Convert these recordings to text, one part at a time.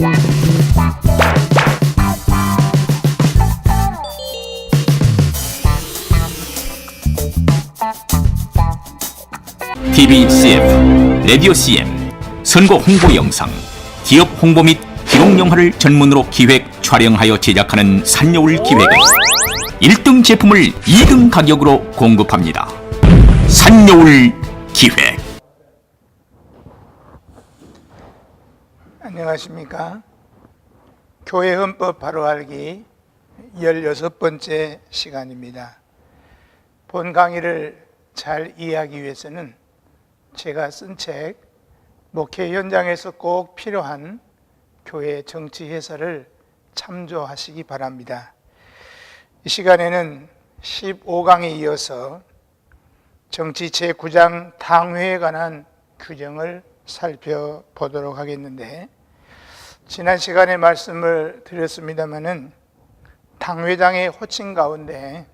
TV CF, 라디오 CM, 선거 홍보 영상, 기업 홍보 및 기록 영화를 전문으로 기획, 촬영하여 제작하는 산여울 기획은 1등 제품을 2등 가격으로 공급합니다. 산여울 기획. 안녕하십니까. 교회 헌법 바로 알기 16번째 시간입니다. 본 강의를 잘 이해하기 위해서는 제가 쓴 책 목회 현장에서 꼭 필요한 교회 정치 해설을 참조하시기 바랍니다. 이 시간에는 15강에 이어서 정치 제9장 당회에 관한 규정을 살펴보도록 하겠는데, 지난 시간에 말씀을 드렸습니다마는 당회장의 호칭 가운데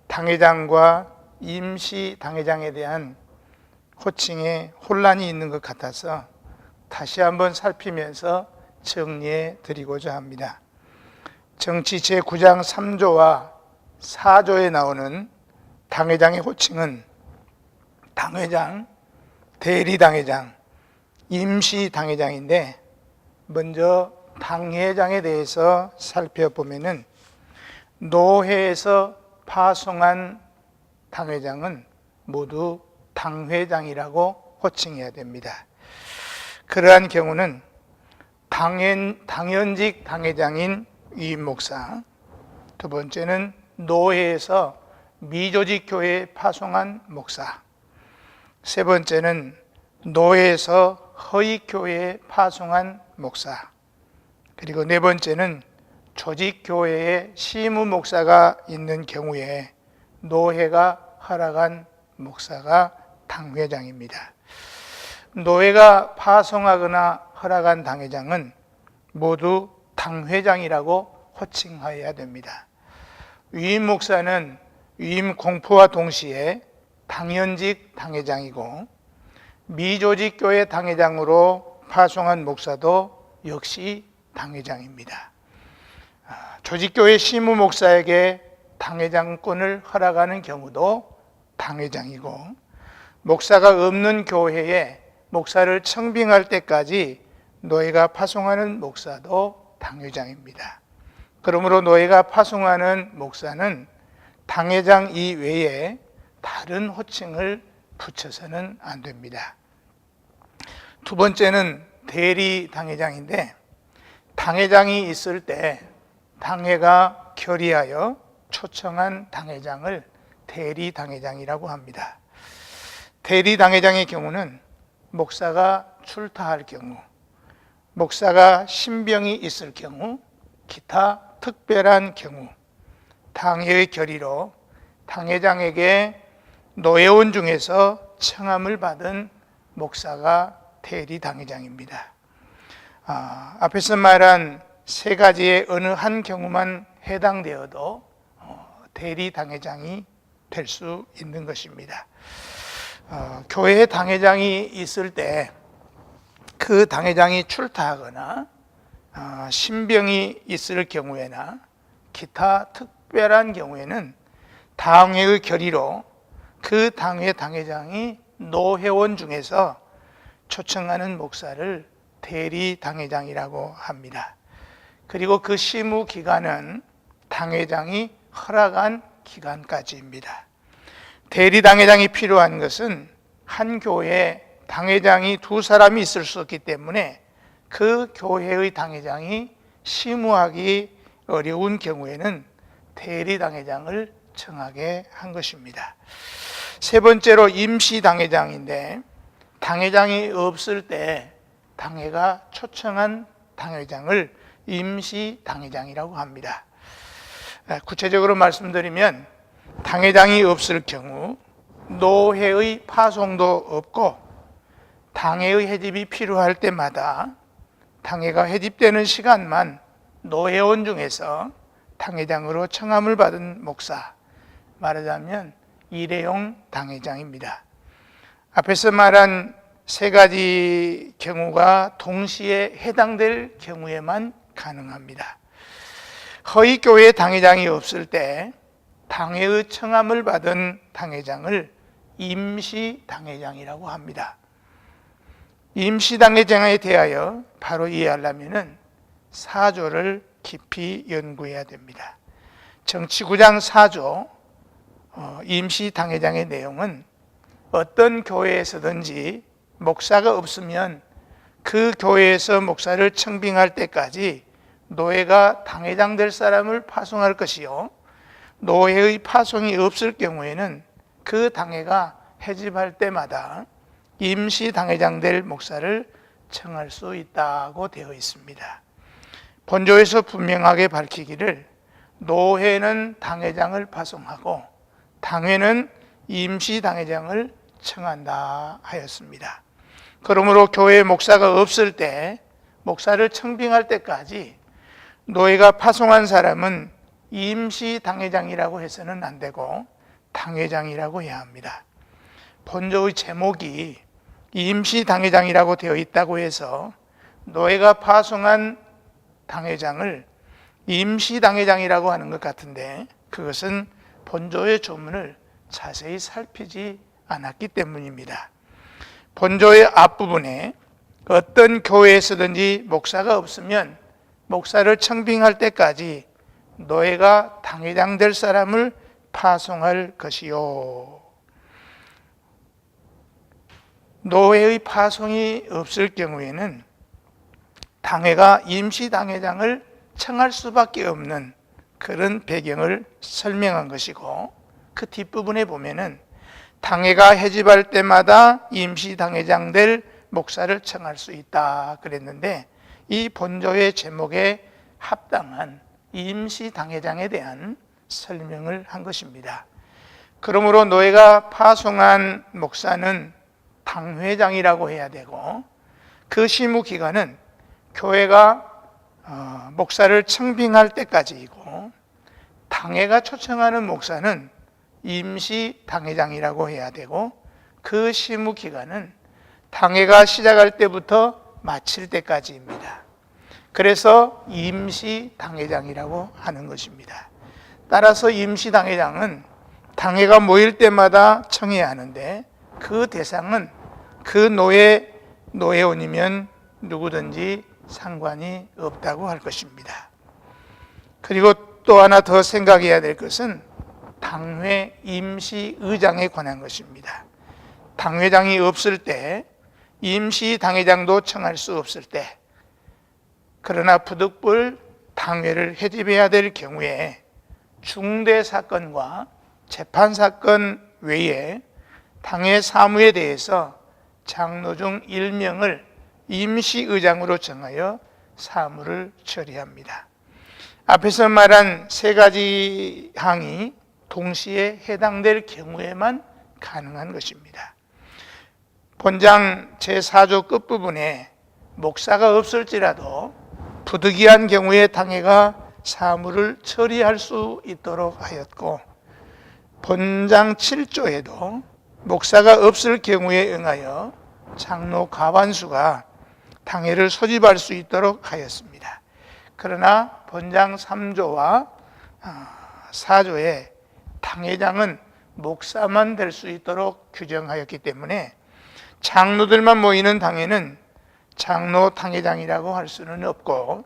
당회장과 임시 당회장에 대한 호칭에 혼란이 있는 것 같아서 다시 한번 살피면서 정리해 드리고자 합니다. 정치 제9장 3조와 4조에 나오는 당회장의 호칭은 당회장, 대리당회장, 임시당회장인데, 먼저 당회장에 대해서 살펴보면은 노회에서 파송한 당회장은 모두 당회장이라고 호칭해야 됩니다. 그러한 경우는 당연직 당회장인 위임 목사, 두 번째는 노회에서 미조직 교회에 파송한 목사, 세 번째는 노회에서 허익 교회에 파송한 목사, 그리고 네 번째는 조직 교회에 시무 목사가 있는 경우에 노회가 허락한 목사가 당회장입니다. 노회가 파송하거나 허락한 당회장은 모두 당회장이라고 호칭하여야 됩니다. 위임 목사는 위임 공포와 동시에 당연직 당회장이고, 미조직 교회 당회장으로 파송한 목사도 역시 당회장입니다. 조직교회 시무 목사에게 당회장권을 허락하는 경우도 당회장이고, 목사가 없는 교회에 목사를 청빙할 때까지 노회가 파송하는 목사도 당회장입니다. 그러므로 노회가 파송하는 목사는 당회장 이외에 다른 호칭을 붙여서는 안 됩니다. 두 번째는 대리 당회장인데, 당회장이 있을 때 당회가 결의하여 초청한 당회장을 대리 당회장이라고 합니다. 대리 당회장의 경우는 목사가 출타할 경우, 목사가 신병이 있을 경우, 기타 특별한 경우, 당회의 결의로 당회장에게 노회원 중에서 청함을 받은 목사가 대리 당회장입니다. 앞에서 말한 세 가지의 어느 한 경우만 해당되어도 대리 당회장이 될 수 있는 것입니다. 교회에 당회장이 있을 때 그 당회장이 출타하거나 신병이 있을 경우에나 기타 특별한 경우에는 당회의 결의로 그 당회 당회장이 노회원 중에서 초청하는 목사를 대리 당회장이라고 합니다. 그리고 그 시무 기간은 당회장이 허락한 기간까지입니다. 대리 당회장이 필요한 것은 한 교회에 당회장이 두 사람이 있을 수 없기 때문에 그 교회의 당회장이 심우하기 어려운 경우에는 대리 당회장을 청하게 한 것입니다. 세 번째로 임시 당회장인데, 당회장이 없을 때 당회가 초청한 당회장을 임시 당회장이라고 합니다. 구체적으로 말씀드리면, 당회장이 없을 경우 노회의 파송도 없고 당회의 회집이 필요할 때마다 당회가 회집되는 시간만 노회원 중에서 당회장으로 청함을 받은 목사, 말하자면 일회용 당회장입니다. 앞에서 말한 세 가지 경우가 동시에 해당될 경우에만 가능합니다. 허위교회 당회장이 없을 때 당회의 청함을 받은 당회장을 임시당회장이라고 합니다. 임시당회장에 대하여 바로 이해하려면 사조를 깊이 연구해야 됩니다. 정치구장 4조 임시당회장의 내용은 어떤 교회에서든지 목사가 없으면 그 교회에서 목사를 청빙할 때까지 노회가 당회장 될 사람을 파송할 것이요, 노회의 파송이 없을 경우에는 그 당회가 해집할 때마다 임시당회장 될 목사를 청할 수 있다고 되어 있습니다. 본조에서 분명하게 밝히기를 노회는 당회장을 파송하고 당회는 임시당회장을 청한다 하였습니다. 그러므로 교회 목사가 없을 때 목사를 청빙할 때까지 노회가 파송한 사람은 임시당회장이라고 해서는 안 되고 당회장이라고 해야 합니다. 본조의 제목이 임시당회장이라고 되어 있다고 해서 노회가 파송한 당회장을 임시당회장이라고 하는 것 같은데, 그것은 본조의 조문을 자세히 살피지 않았기 때문입니다. 본조의 앞부분에 어떤 교회에서든지 목사가 없으면 목사를 청빙할 때까지 노회가 당회장 될 사람을 파송할 것이요, 노회의 파송이 없을 경우에는 당회가 임시당회장을 청할 수밖에 없는 그런 배경을 설명한 것이고, 그 뒷부분에 보면은 당회가 해집할 때마다 임시당회장 될 목사를 청할 수 있다 그랬는데, 이 본조의 제목에 합당한 임시당회장에 대한 설명을 한 것입니다. 그러므로 노회가 파송한 목사는 당회장이라고 해야 되고, 그 시무 기간은 교회가 목사를 청빙할 때까지이고, 당회가 초청하는 목사는 임시당회장이라고 해야 되고, 그 시무 기간은 당회가 시작할 때부터 마칠 때까지입니다. 그래서 임시당회장이라고 하는 것입니다. 따라서 임시당회장은 당회가 모일 때마다 청해야 하는데, 그 대상은 그 노회원이면 누구든지 상관이 없다고 할 것입니다. 그리고 또 하나 더 생각해야 될 것은 당회 임시의장에 관한 것입니다. 당회장이 없을 때, 임시당회장도 청할 수 없을 때, 그러나 부득불 당회를 해집해야 될 경우에 중대 사건과 재판 사건 외에 당회 사무에 대해서 장로 중 1명을 임시의장으로 정하여 사무를 처리합니다. 앞에서 말한 세 가지 항이 동시에 해당될 경우에만 가능한 것입니다. 본장 제4조 끝부분에 목사가 없을지라도 부득이한 경우에 당회가 사무를 처리할 수 있도록 하였고, 본장 7조에도 목사가 없을 경우에 응하여 장로 과반수가 당회를 소집할 수 있도록 하였습니다. 그러나 본장 3조와 4조에 당회장은 목사만 될 수 있도록 규정하였기 때문에 장로들만 모이는 당회는 장로 당회장이라고 할 수는 없고,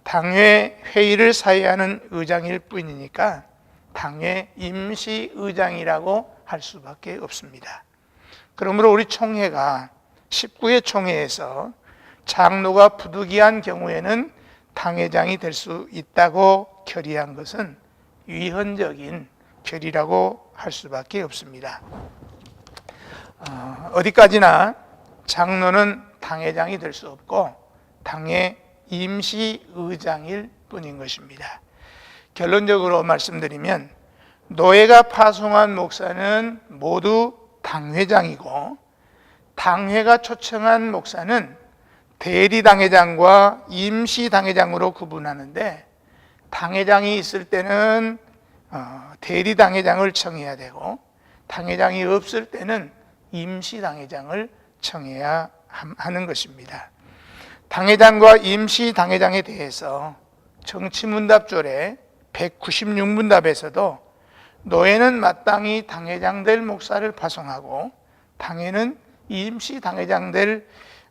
당회 회의를 사회하는 의장일 뿐이니까 당회 임시의장이라고 할 수밖에 없습니다. 그러므로 우리 총회가 19회 총회에서 장로가 부득이한 경우에는 당회장이 될 수 있다고 결의한 것은 위헌적인 결의라고 할 수밖에 없습니다. 어디까지나 장로는 당회장이 될 수 없고 당회 임시의장일 뿐인 것입니다. 결론적으로 말씀드리면 노회가 파송한 목사는 모두 당회장이고, 당회가 초청한 목사는 대리당회장과 임시당회장으로 구분하는데, 당회장이 있을 때는 대리당회장을 청해야 되고, 당회장이 없을 때는 임시당회장을 청해야 하는 것입니다. 당회장과 임시당회장에 대해서 정치문답조례 196문답에서도 노예는 마땅히 당회장 될 목사를 파송하고 당회는 임시당회장 될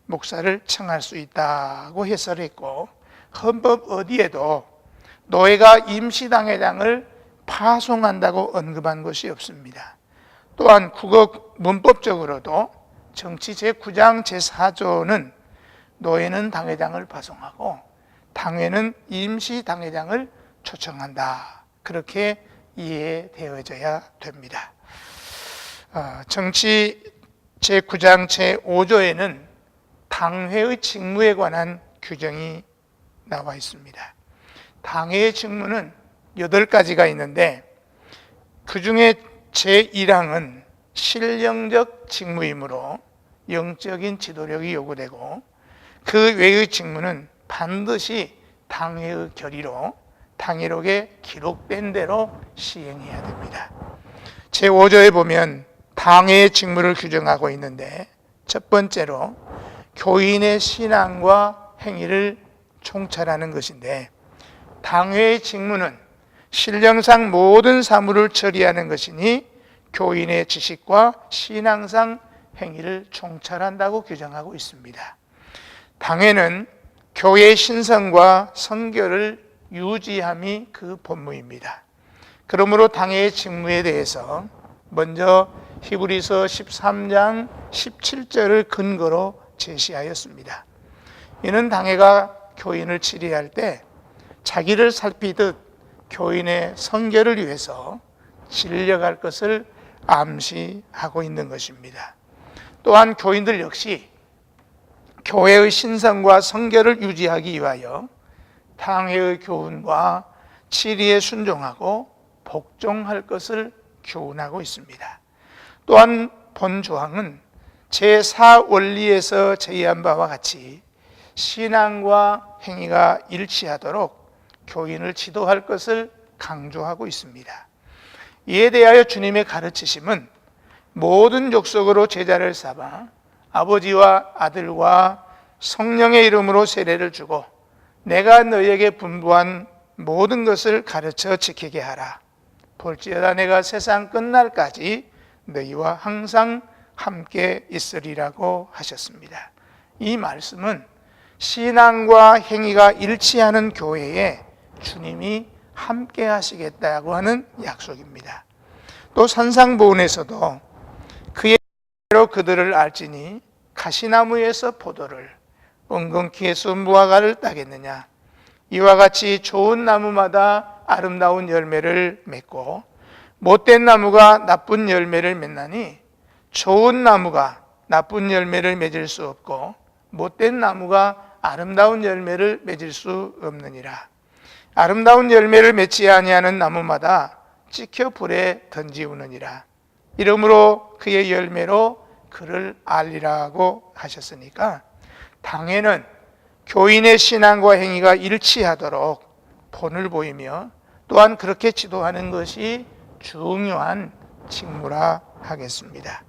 목사를 청할 수 있다고 해설했고, 헌법 어디에도 노예가 임시당회장을 파송한다고 언급한 것이 없습니다. 또한 국어 문법적으로도 정치 제9장 제4조는 노예는 당회장을 파송하고 당회는 임시당회장을 초청한다, 그렇게 이해되어져야 됩니다. 정치 제9장 제5조에는 당회의 직무에 관한 규정이 나와 있습니다. 당회의 직무는 8가지가 있는데 그 중에 제1항은 실령적 직무이므로 영적인 지도력이 요구되고, 그 외의 직무는 반드시 당회의 결의로 당회록에 기록된 대로 시행해야 됩니다. 제5조에 보면 당회의 직무를 규정하고 있는데, 첫 번째로 교인의 신앙과 행위를 총찰하는 것인데, 당회의 직무는 신령상 모든 사물을 처리하는 것이니 교인의 지식과 신앙상 행위를 총찰한다고 규정하고 있습니다. 당회는 교회의 신성과 성결을 유지함이 그 본무입니다. 그러므로 당회의 직무에 대해서 먼저 히브리서 13장 17절을 근거로 제시하였습니다. 이는 당회가 교인을 치리할 때 자기를 살피듯 교인의 성결을 위해서 진력할 것을 암시하고 있는 것입니다. 또한 교인들 역시 교회의 신성과 성결을 유지하기 위하여 당회의 교훈과 치리에 순종하고 복종할 것을 교훈하고 있습니다. 또한 본 조항은 제4원리에서 제의한 바와 같이 신앙과 행위가 일치하도록 교인을 지도할 것을 강조하고 있습니다. 이에 대하여 주님의 가르치심은 모든 족속으로 제자를 삼아 아버지와 아들과 성령의 이름으로 세례를 주고 내가 너희에게 분부한 모든 것을 가르쳐 지키게 하라. 볼지어다 내가 세상 끝날까지 너희와 항상 함께 있으리라고 하셨습니다. 이 말씀은 신앙과 행위가 일치하는 교회에 주님이 함께 하시겠다고 하는 약속입니다. 또 산상보훈에서도 그의 로 그들을 알지니 가시나무에서 포도를 엉겅퀴에서 무화과를 따겠느냐. 이와 같이 좋은 나무마다 아름다운 열매를 맺고 못된 나무가 나쁜 열매를 맺나니 좋은 나무가 나쁜 열매를 맺을 수 없고 못된 나무가 아름다운 열매를 맺을 수 없느니라. 아름다운 열매를 맺지 아니하는 나무마다 찍혀 불에 던지우느니라. 이러므로 그의 열매로 그를 알리라고 하셨으니까 당회는 교인의 신앙과 행위가 일치하도록 본을 보이며 또한 그렇게 지도하는 것이 중요한 직무라 하겠습니다.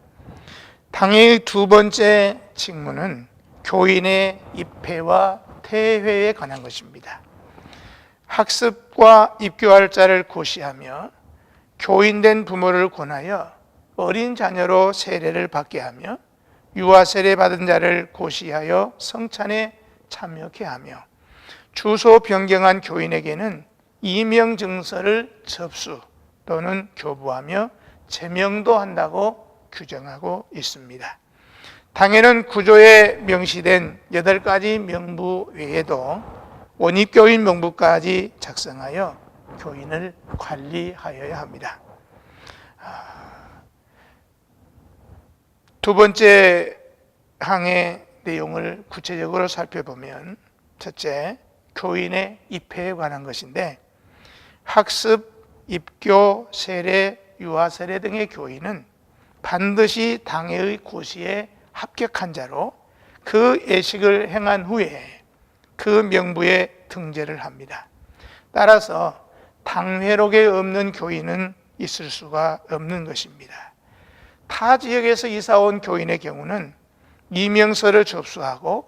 당회의 두 번째 직무는 교인의 입회와 퇴회에 관한 것입니다. 학습과 입교할 자를 고시하며 교인된 부모를 권하여 어린 자녀로 세례를 받게 하며 유아 세례 받은 자를 고시하여 성찬에 참여케 하며 주소 변경한 교인에게는 이명 증서를 접수 또는 교부하며 제명도 한다고 규정하고 있습니다. 당회는 구조에 명시된 8가지 명부 외에도 원입교인 명부까지 작성하여 교인을 관리하여야 합니다. 두 번째 항의 내용을 구체적으로 살펴보면, 첫째, 교인의 입회에 관한 것인데, 학습, 입교, 세례, 유아 세례 등의 교인은 반드시 당회의 고시에 합격한 자로 그 예식을 행한 후에 그 명부에 등재를 합니다. 따라서 당회록에 없는 교인은 있을 수가 없는 것입니다. 타 지역에서 이사 온 교인의 경우는 이명서를 접수하고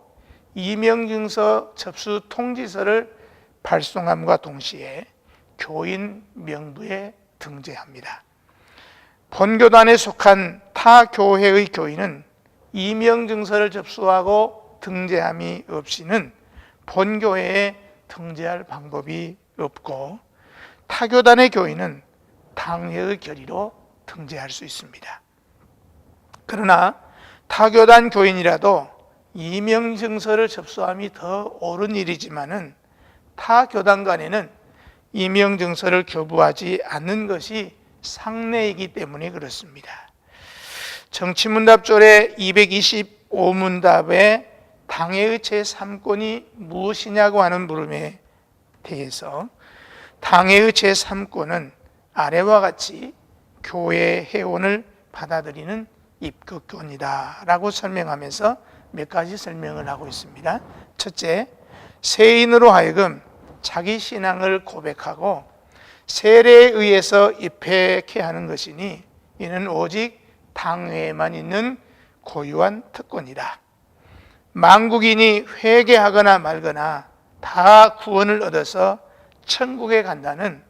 이명증서 접수 통지서를 발송함과 동시에 교인 명부에 등재합니다. 본교단에 속한 타 교회의 교인은 이명증서를 접수하고 등재함이 없이는 본교회에 등재할 방법이 없고, 타교단의 교인은 당회의 결의로 등재할 수 있습니다. 그러나 타교단 교인이라도 이명증서를 접수함이 더 옳은 일이지만은 타교단 간에는 이명증서를 교부하지 않는 것이 상례이기 때문에 그렇습니다. 정치문답조례 225문답에 당회의 제3권이 무엇이냐고 하는 물음에 대해서 당회의 제3권은 아래와 같이 교회 회원을 받아들이는 입국권이다 라고 설명하면서 몇 가지 설명을 하고 있습니다. 첫째, 세인으로 하여금 자기 신앙을 고백하고 세례에 의해서 입회케 하는 것이니 이는 오직 당회에만 있는 고유한 특권이다. 만국인이 회개하거나 말거나 다 구원을 얻어서 천국에 간다는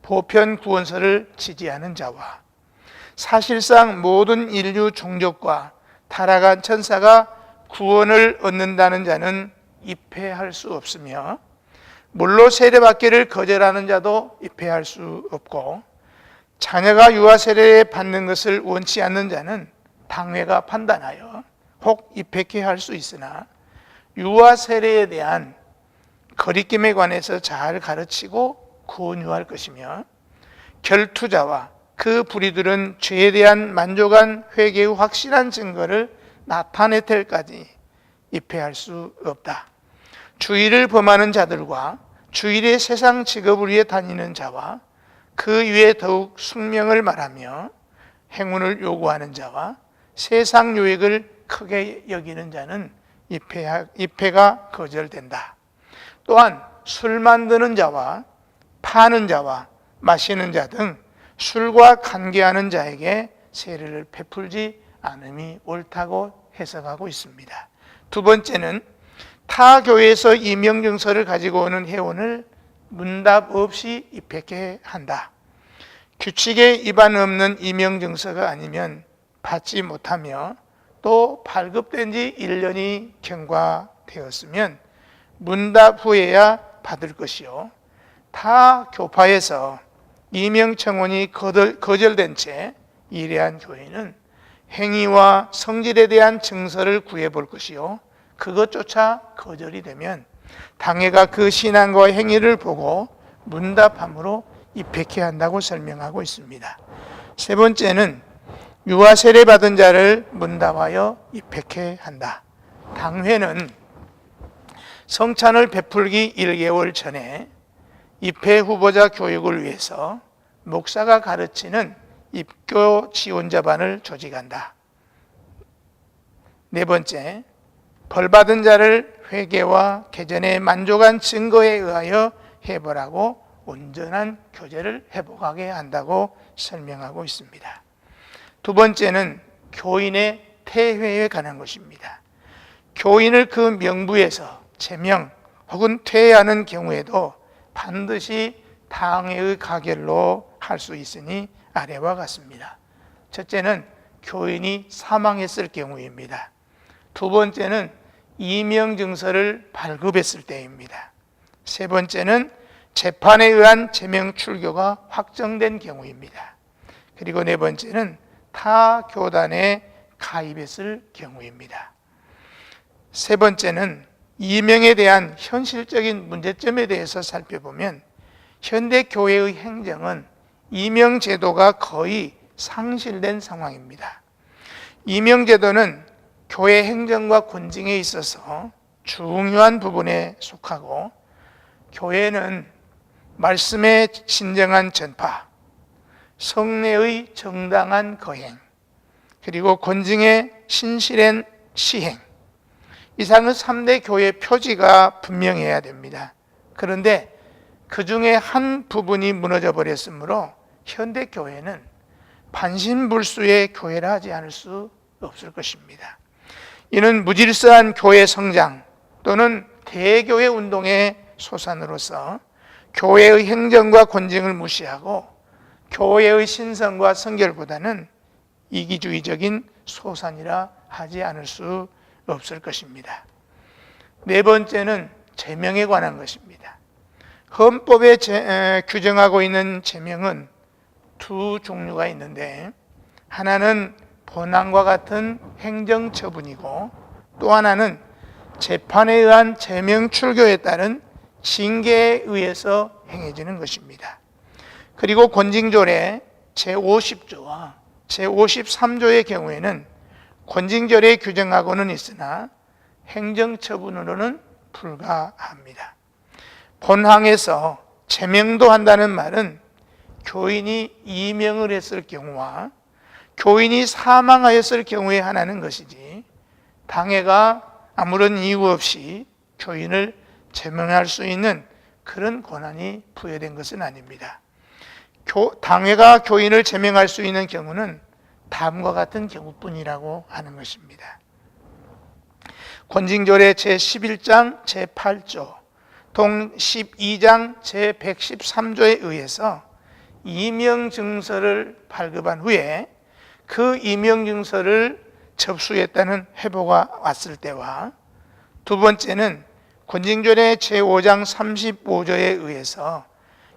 보편 구원서를 지지하는 자와 사실상 모든 인류 종족과 타락한 천사가 구원을 얻는다는 자는 입회할 수 없으며, 물로 세례받기를 거절하는 자도 입회할 수 없고, 자녀가 유아 세례 받는 것을 원치 않는 자는 당회가 판단하여 혹 입회케 할 수 있으나, 유아 세례에 대한 거리낌에 관해서 잘 가르치고 권유할 것이며, 결투자와 그 불의들은 죄에 대한 만족한 회개의 확실한 증거를 나타낼 때까지 입회할 수 없다. 주의를 범하는 자들과 주일에 세상 직업을 위해 다니는 자와 그 위에 더욱 숙명을 말하며 행운을 요구하는 자와 세상 유익을 크게 여기는 자는 입회가 거절된다. 또한 술 만드는 자와 파는 자와 마시는 자 등 술과 관계하는 자에게 세례를 베풀지 않음이 옳다고 해석하고 있습니다. 두 번째는 타 교회에서 이명증서를 가지고 오는 회원을 문답 없이 입회케 한다. 규칙에 위반 없는 이명증서가 아니면 받지 못하며 또 발급된 지 1년이 경과되었으면 문답 후에야 받을 것이요, 타 교파에서 이명청원이 거절된 채 일회한 교회는 행위와 성질에 대한 증서를 구해볼 것이요, 그것조차 거절이 되면 당회가 그 신앙과 행위를 보고 문답함으로 입회케 한다고 설명하고 있습니다. 세 번째는 유아 세례 받은 자를 문답하여 입회케 한다. 당회는 성찬을 베풀기 1개월 전에 입회 후보자 교육을 위해서 목사가 가르치는 입교 지원자반을 조직한다. 네 번째, 벌받은 자를 회개와 개전에 만족한 증거에 의하여 해보라고 온전한 교제를 회복하게 한다고 설명하고 있습니다. 두 번째는 교인의 퇴회에 관한 것입니다. 교인을 그 명부에서 제명 혹은 퇴회하는 경우에도 반드시 당회의 가결로 할 수 있으니 아래와 같습니다. 첫째는 교인이 사망했을 경우입니다. 두 번째는 이명증서를 발급했을 때입니다. 세 번째는 재판에 의한 제명 출교가 확정된 경우입니다. 그리고 네 번째는 타 교단에 가입했을 경우입니다. 세 번째는 이명에 대한 현실적인 문제점에 대해서 살펴보면 현대 교회의 행정은 이명 제도가 거의 상실된 상황입니다. 이명 제도는 교회 행정과 권징에 있어서 중요한 부분에 속하고, 교회는 말씀의 진정한 전파, 성례의 정당한 거행, 그리고 권징의 신실한 시행, 이상의 3대 교회 표지가 분명해야 됩니다. 그런데 그 중에 한 부분이 무너져 버렸으므로 현대 교회는 반신불수의 교회라 하지 않을 수 없을 것입니다. 이는 무질서한 교회 성장 또는 대교회 운동의 소산으로서 교회의 행정과 권징을 무시하고 교회의 신성과 성결보다는 이기주의적인 소산이라 하지 않을 수 없을 것입니다. 네 번째는 제명에 관한 것입니다. 헌법에 규정하고 있는 제명은 두 종류가 있는데, 하나는 본항과 같은 행정처분이고 또 하나는 재판에 의한 제명 출교에 따른 징계에 의해서 행해지는 것입니다. 그리고 권징절의 제50조와 제53조의 경우에는 권징절에 규정하고는 있으나 행정처분으로는 불가합니다. 본항에서 제명도 한다는 말은 교인이 이명을 했을 경우와 교인이 사망하였을 경우에 하나는 것이지, 당회가 아무런 이유 없이 교인을 제명할 수 있는 그런 권한이 부여된 것은 아닙니다. 당회가 교인을 제명할 수 있는 경우는 다음과 같은 경우뿐이라고 하는 것입니다. 권징절의 제11장 제8조 동 12장 제113조에 의해서 이명증서를 발급한 후에 그 이명증서를 접수했다는 회보가 왔을 때와, 두 번째는 권징절의 제5장 35조에 의해서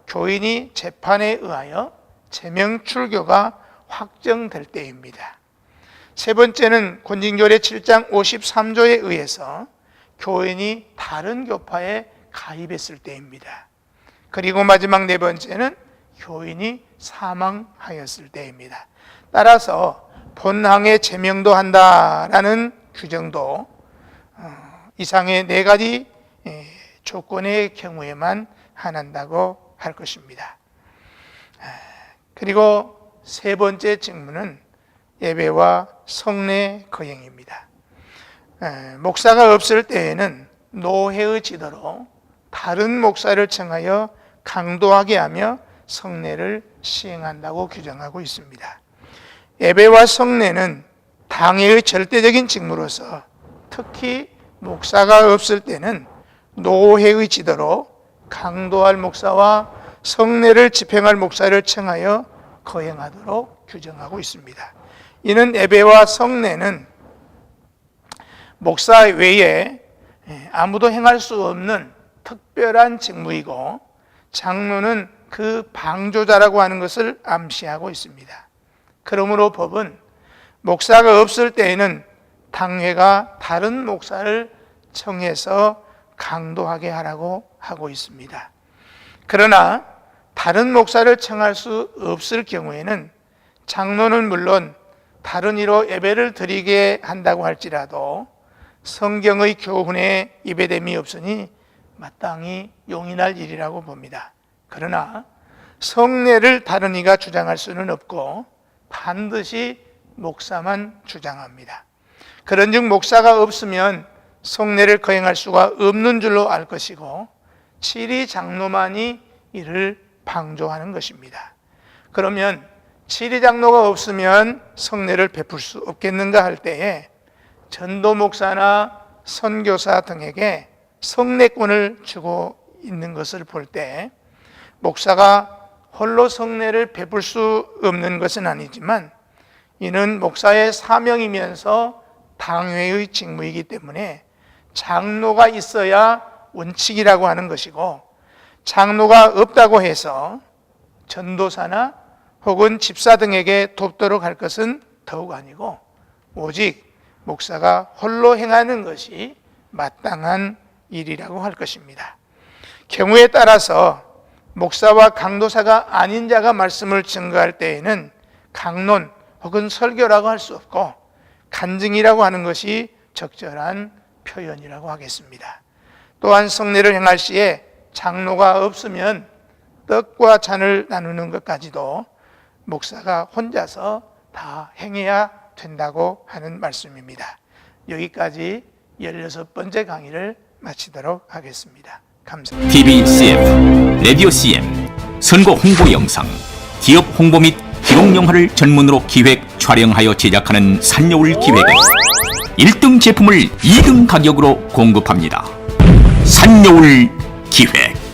교인이 재판에 의하여 제명 출교가 확정될 때입니다. 세 번째는 권징절의 7장 53조에 의해서 교인이 다른 교파에 가입했을 때입니다. 그리고 마지막 네 번째는 교인이 사망하였을 때입니다. 따라서 본항에 제명도 한다라는 규정도 이상의 네 가지 조건의 경우에만 한한다고 할 것입니다. 그리고 세 번째 직무는 예배와 성례 거행입니다. 목사가 없을 때에는 노회의 지도로 다른 목사를 청하여 강도하게 하며 성례를 시행한다고 규정하고 있습니다. 예배와 성례는 당회의 절대적인 직무로서 특히 목사가 없을 때는 노회의 지도로 강도할 목사와 성례를 집행할 목사를 청하여 거행하도록 규정하고 있습니다. 이는 예배와 성례는 목사 외에 아무도 행할 수 없는 특별한 직무이고, 장로는 그 방조자라고 하는 것을 암시하고 있습니다. 그러므로 법은 목사가 없을 때에는 당회가 다른 목사를 청해서 강도하게 하라고 하고 있습니다. 그러나 다른 목사를 청할 수 없을 경우에는 장로는 물론 다른 이로 예배를 드리게 한다고 할지라도 성경의 교훈에 이배됨이 없으니 마땅히 용인할 일이라고 봅니다. 그러나 성례를 다른 이가 주장할 수는 없고 반드시 목사만 주장합니다. 그런즉 목사가 없으면 성례를 거행할 수가 없는 줄로 알 것이고, 치리 장로만이 이를 방조하는 것입니다. 그러면 치리 장로가 없으면 성례를 베풀 수 없겠는가 할 때에 전도 목사나 선교사 등에게 성례권을 주고 있는 것을 볼 때, 목사가 홀로 성례를 베풀 수 없는 것은 아니지만 이는 목사의 사명이면서 당회의 직무이기 때문에 장로가 있어야 원칙이라고 하는 것이고, 장로가 없다고 해서 전도사나 혹은 집사 등에게 돕도록 할 것은 더욱 아니고, 오직 목사가 홀로 행하는 것이 마땅한 일이라고 할 것입니다. 경우에 따라서 목사와 강도사가 아닌 자가 말씀을 증거할 때에는 강론 혹은 설교라고 할 수 없고 간증이라고 하는 것이 적절한 표현이라고 하겠습니다. 또한 성례를 행할 시에 장로가 없으면 떡과 잔을 나누는 것까지도 목사가 혼자서 다 행해야 된다고 하는 말씀입니다. 여기까지 16번째 강의를 마치도록 하겠습니다. 감사합니다. TV CF, 라디오 CM, 선거 홍보 영상, 기업 홍보 및 기록 영화를 전문으로 기획, 촬영하여 제작하는 산여울 기획은 1등 제품을 2등 가격으로 공급합니다. 산여울 기획.